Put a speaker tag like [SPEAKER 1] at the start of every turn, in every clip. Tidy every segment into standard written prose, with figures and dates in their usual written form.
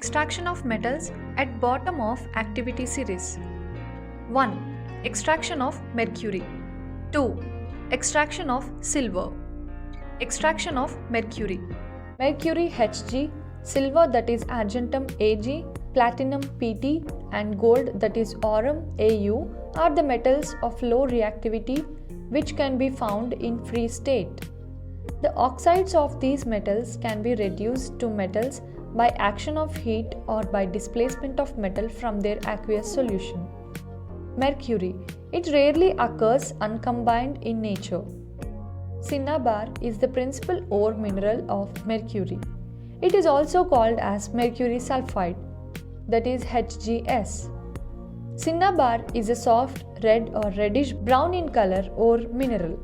[SPEAKER 1] Extraction of metals at bottom of activity series. 1. Extraction of mercury. 2. Extraction of silver. Extraction of mercury. Mercury Hg, silver that is argentum Ag, platinum Pt and gold that is aurum Au are the metals of low reactivity which can be found in free state. The oxides of these metals can be reduced to metals by action of heat or by displacement of metal from their aqueous solution. Mercury. It rarely occurs uncombined in nature. Cinnabar is the principal ore mineral of mercury. It is also called as mercury sulfide, that is HGS. Cinnabar is a soft red or reddish brown in color ore mineral,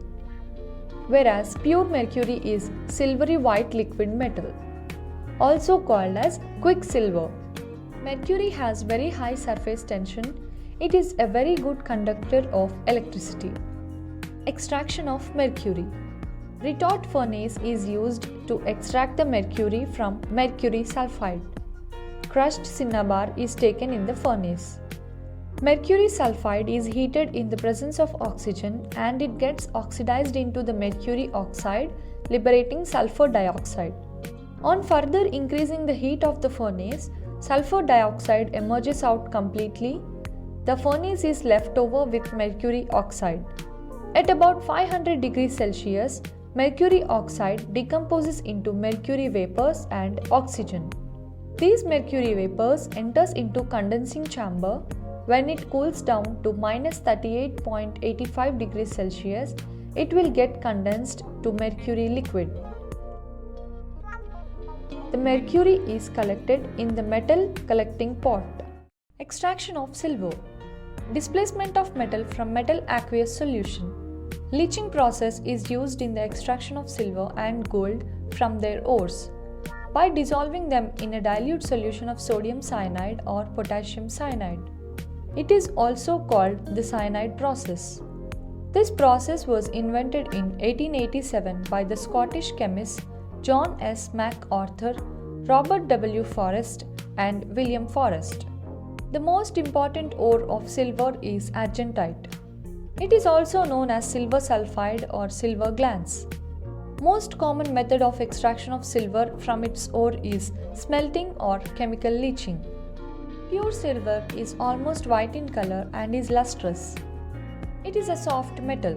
[SPEAKER 1] whereas pure mercury is silvery white liquid metal, also called as quicksilver. Mercury has very high surface tension. It is a very good conductor of electricity. Extraction of mercury. Retort furnace is used to extract the mercury from mercury sulfide. Crushed cinnabar is taken in the furnace. Mercury sulfide is heated in the presence of oxygen and it gets oxidized into the mercury oxide, liberating sulfur dioxide. On further increasing the heat of the furnace, sulfur dioxide emerges out completely. The furnace is left over with mercury oxide. At about 500 degrees Celsius, mercury oxide decomposes into mercury vapors and oxygen. These mercury vapors enters into condensing chamber. When it cools down to minus 38.85 degrees Celsius, it will get condensed to mercury liquid. The mercury is collected in the metal collecting pot. Extraction of silver. Displacement of metal from metal aqueous solution. Leaching process is used in the extraction of silver and gold from their ores by dissolving them in a dilute solution of sodium cyanide or potassium cyanide. It is also called the cyanide process. This process was invented in 1887 by the Scottish chemists John S. MacArthur, Robert W. Forrest, and William Forrest. The most important ore of silver is argentite. It is also known as silver sulfide or silver glans. Most common method of extraction of silver from its ore is smelting or chemical leaching. Pure silver is almost white in color and is lustrous. It is a soft metal.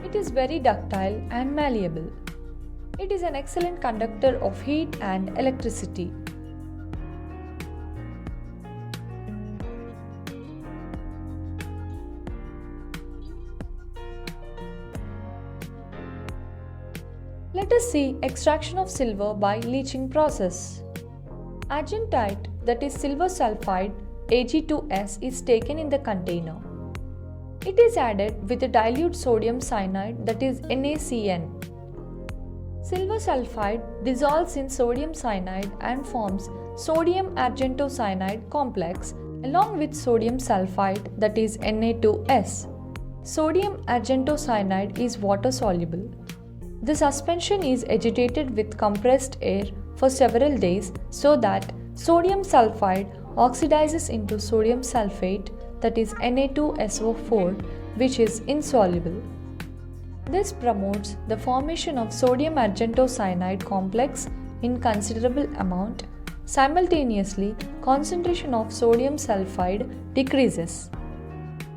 [SPEAKER 1] It is very ductile and malleable. It is an excellent conductor of heat and electricity. Let us see extraction of silver by leaching process. Argentite, that is silver sulfide Ag2S, is taken in the container. It is added with a dilute sodium cyanide, that is NaCN. Silver sulfide dissolves in sodium cyanide and forms sodium argentocyanide complex along with sodium sulfide, that is Na2S. Sodium argentocyanide is water soluble. The suspension is agitated with compressed air for several days so that sodium sulfide oxidizes into sodium sulfate, that is Na2SO4, which is insoluble. This promotes the formation of sodium argentocyanide complex in considerable amount. Simultaneously, concentration of sodium sulfide decreases.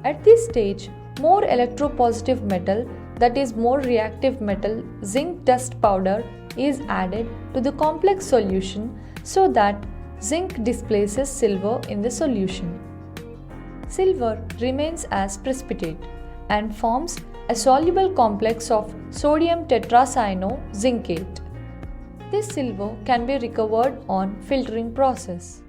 [SPEAKER 1] At this stage, more electropositive metal, that is more reactive metal, zinc dust powder, is added to the complex solution so that zinc displaces silver in the solution. Silver remains as precipitate and forms a soluble complex of sodium tetracyanozincate. This silver can be recovered on filtering process.